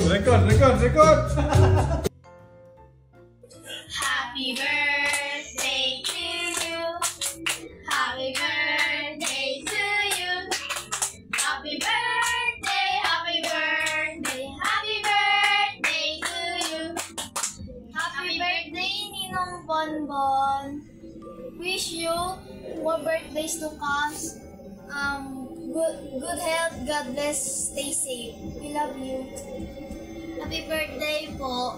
Record! Happy birthday to you. Happy birthday to you. Happy birthday, happy birthday, happy birthday to you. Happy birthday, Ninong Bonbon. Wish you more birthdays to come. Good health, God bless, stay safe. We love you. Happy birthday po.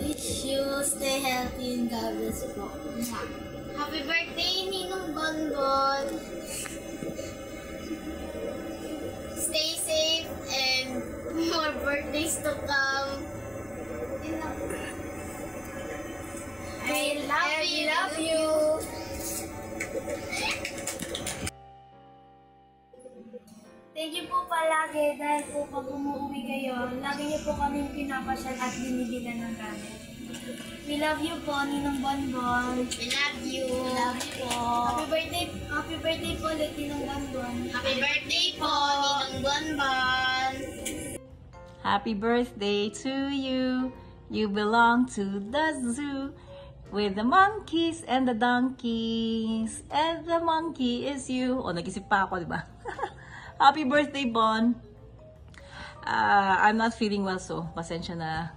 Wish you stay healthy and God bless po. Happy birthday, Ninong Bonbon. Stay safe and more birthdays to come. I love you. Thank you po palagi dahil po pag umuwi kayo, lagi niyo po kami pinapasyal at binibilan ng gamit. We love you po, Ninong Bonbon. We love you. We love you po. Happy birthday po ulit, Ninong Bonbon. Happy birthday po, Ninong Bonbon. Happy birthday to you. You belong to the zoo with the monkeys and the donkeys. And the monkey is you. O, nag-isip pa ako, di ba? Happy birthday, Bon. I'm not feeling well, so pasensya na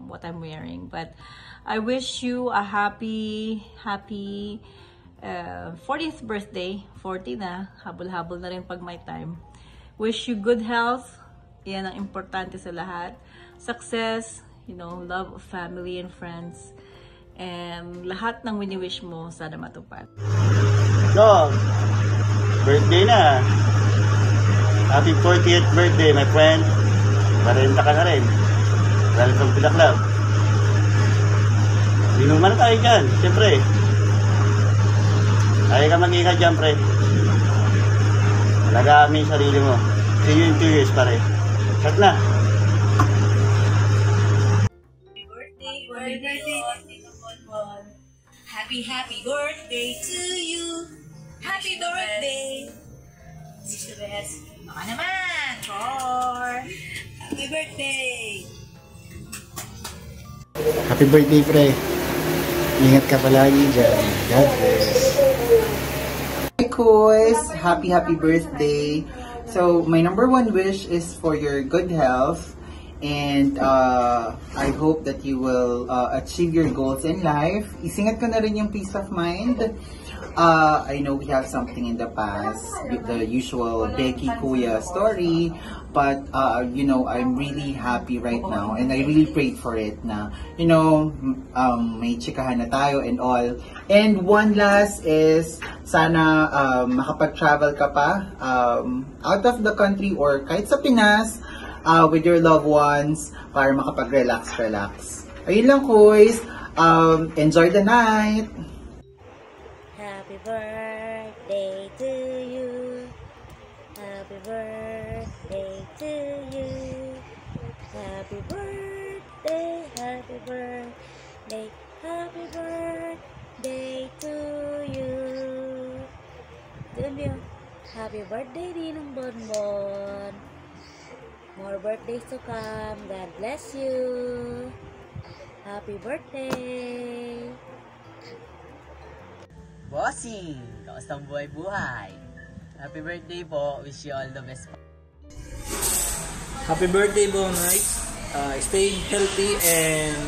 what I'm wearing. But I wish you a happy 40th birthday. 40 na. Habol-habol na rin pag may time. Wish you good health. Yan ang importante sa lahat. Success, you know, love of family and friends. And lahat ng wini-wish mo, sana matupad. Dog, birthday na. Happy 40th birthday, my friend. Marenta ka na rin. Welcome to the club. Inuman na tayo dyan, siyempre. Ayaw ka mag-ingat dyan, pre. Alagaan mo yung sarili mo. See you in 2 years, pare. Shot na. Happy birthday, happy birthday to you. Happy birthday. Wish the best. Baka naman. Happy birthday. Happy birthday, pre. Ingat ka palagi dyan. God bless. Hi, Kois. Happy birthday. So, my number one wish is for your good health. And I hope that you will achieve your goals in life. Isingat ko na rin yung peace of mind. I know we have something in the past, the usual Becky Kuya story, but you know, I'm really happy right now, and I really prayed for it na, you know, may chikahan na tayo and all. And one last is, sana makapag-travel ka pa out of the country or kahit sa Pinas with your loved ones para makapag-relax. Ayun lang, Kois. Enjoy the night! Happy birthday to you. Happy birthday to you. Happy birthday, happy birthday, happy birthday to you. Yun. Happy birthday, Ninong Bonbon. More birthdays to come. God bless you. Happy birthday. Bossing! Kamusta ang buhay-buhay? Happy birthday po. Wish you all the best. Happy birthday, Bonay. Stay healthy and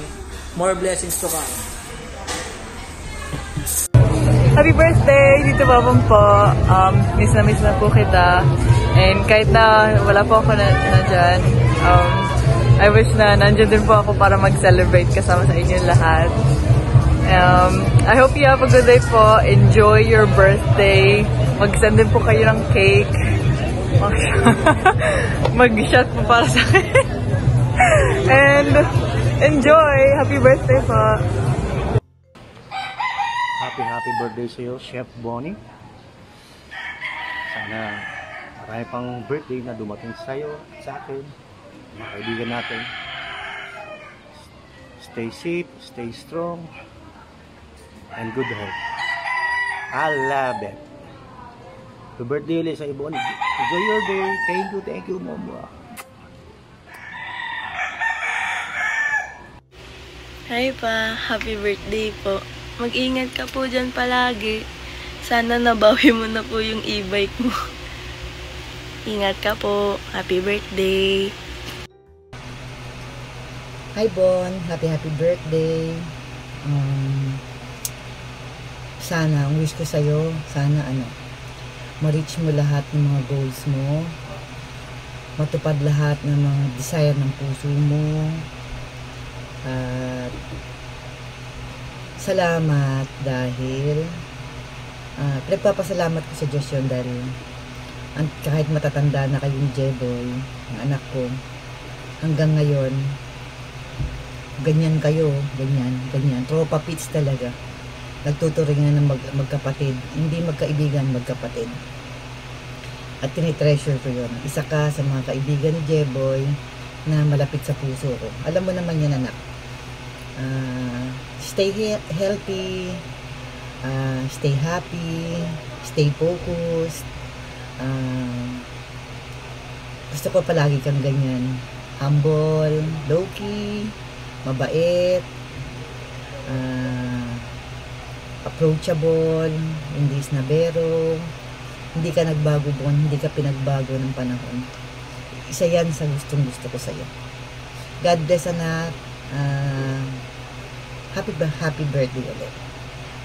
more blessings to come. Happy birthday! Dito Babang po. Miss na po kita. And kahit na wala po ako na dyan, I wish na nandyan din po ako para mag-celebrate kasama sa inyo lahat. I hope you have a good day po. Enjoy your birthday. Mag-send din po kayo ng cake. Mag-shot po para sa akin. And enjoy! Happy birthday po! Happy birthday sa iyo, Chef Bonnie. Sana marami pang birthday na dumating sa iyo at sa akin, mga kaibigan natin. Stay safe, stay strong, and good health. I love it. Happy birthday ulit sa iyo, Bonnie. Enjoy your day. Thank you, Mama. Hi pa, happy birthday po. Mag-ingat ka po dyan palagi. Sana nabawi mo na po yung e-bike mo. Ingat ka po. Happy birthday. Hi Bon, happy birthday. Sana, ang wish ko sa'yo, sana ma-reach mo lahat ng mga goals mo. Matupad lahat ng mga desire ng puso mo. At salamat dahil nagpapasalamat ko sa Diyos yun dahil kahit matatanda na kayong Jeboy, ang anak ko, hanggang ngayon, ganyan kayo, ganyan. Tropa pits talaga. Nagtuturingan ng magkapatid, hindi magkaibigan, magkapatid. At tinitreasure ko yun. Isa ka sa mga kaibigan ni Jeboy na malapit sa puso ko. Alam mo naman yan, anak. Stay healthy, stay happy, stay focused. Gusto ko palagi kang ganyan. Humble, low-key, mabait, approachable, hindi snabero, hindi ka nagbago Bon, hindi ka pinagbago ng panahon. Isa yan sa gustong gusto ko sa'yo. God bless, anak. Happy birthday ulit.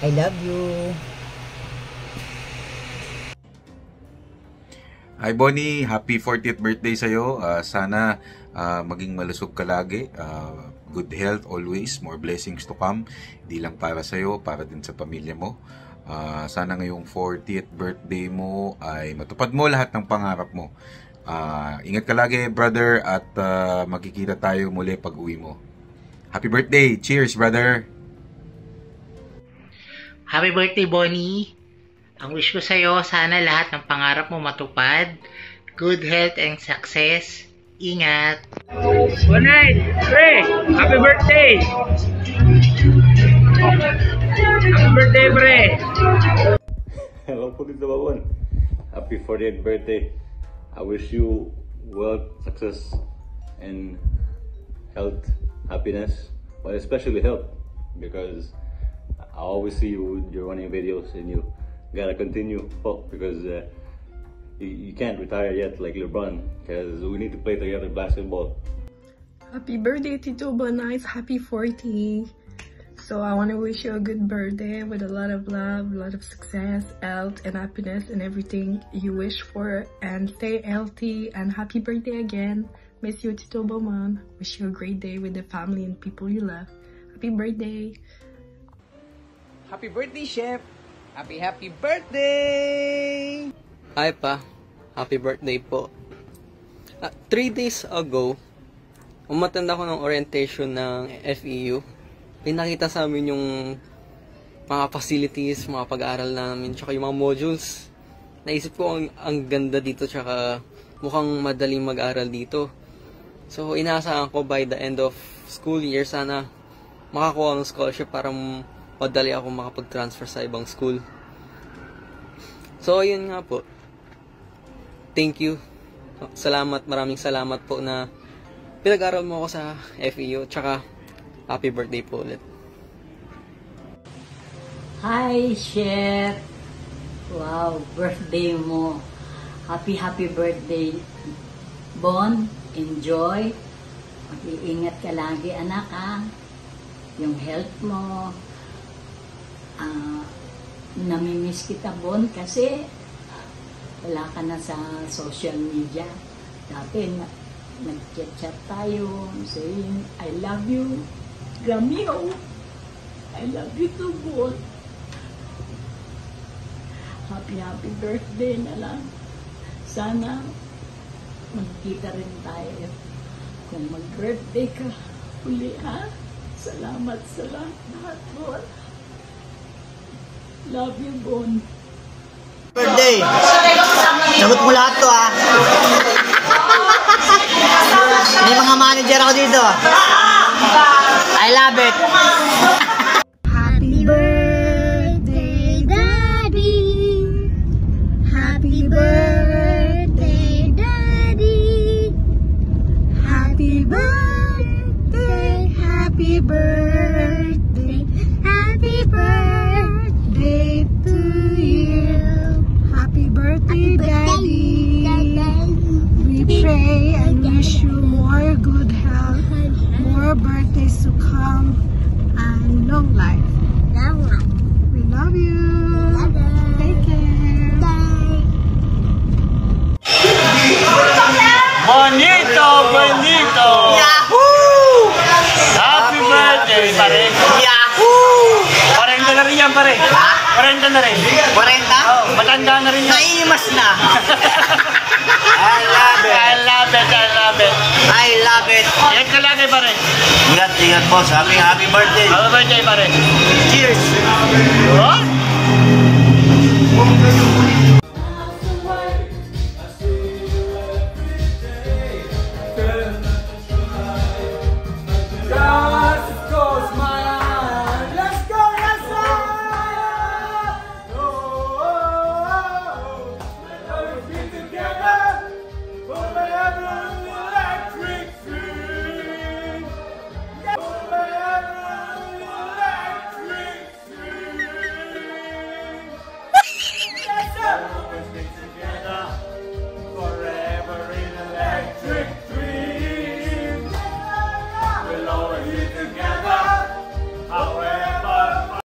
I love you. Hi Bonnie, happy 40th birthday sa'yo. Sana maging malusog ka lagi. Good health always, more blessings to come. Hindi lang para sa'yo, para din sa pamilya mo. Sana ngayong 40th birthday mo ay matupad mo lahat ng pangarap mo. Ingat ka lagi brother at magkikita tayo muli pag uwi mo. Happy birthday! Cheers brother! Happy birthday Bonnie! Ang wish ko sa'yo, sana lahat ng pangarap mo matupad. Good health and success. Ingat! Good night, pre! Happy birthday! Happy birthday, pre! Hello po dito, Babon. Happy 40th birthday. I wish you wealth, success, and health, happiness, but especially health, because I always see you, you're running videos and you gotta continue because you can't retire yet like LeBron, because we need to play together basketball. Happy birthday, Tito Bonais. Happy 40. So I want to wish you a good birthday with a lot of love, a lot of success, health, and happiness, and everything you wish for. And stay healthy, and happy birthday again. Miss you, Tito Boman. Wish you a great day with the family and people you love. Happy birthday. Happy birthday, Chef. Happy birthday! Hi pa. Happy birthday po. 3 days ago, umattend ako ng orientation ng FEU. Pinakita sa amin yung mga facilities, mga pag-aaral namin, tsaka yung mga modules. Naisip ko ang ganda dito, tsaka mukhang madaling mag-aral dito. So, inaasahan ko by the end of school year, sana makakuha ng scholarship para madali ako makapag-transfer sa ibang school. So, ayun nga po. Thank you. Salamat, maraming salamat po na pinag-aral mo ako sa FEU, tsaka happy birthday po ulit. Hi, Chef! Wow, birthday mo. Happy birthday, Bon. Enjoy. Mag-iingat ka lagi, anak, ha? Yung health mo. Namimiss kita, Bon, kasi wala ka na sa social media. Dati, nag-chat tayo, saying, I love you. Ramiro, I love you too, Bon. Happy birthday na lang. Sana magkita rin tayo. Kung mag-birthday ka, uli, ha? Salamat sa lahat, Bon. Love you, Bon. Birthday! Sagot mo lahat to, ha? May mga manager ako dito. I love it. Happy birthday, Daddy. Happy birthday birthday and wish you more good health, more birthdays to come, and long life. We love you. Take care. Bonito, bonito. Yahoo! Happy birthday, pare. Yahoo! 40 na rin yan, pare. 40 na rin. 40? Oh, matanda na rin yan. Naiimas na. I love it. I love it. I love it. I love it. Ingat ka lagi, pare. Ingat, boss. Happy birthday. Happy birthday, pare. Cheers. What? Together.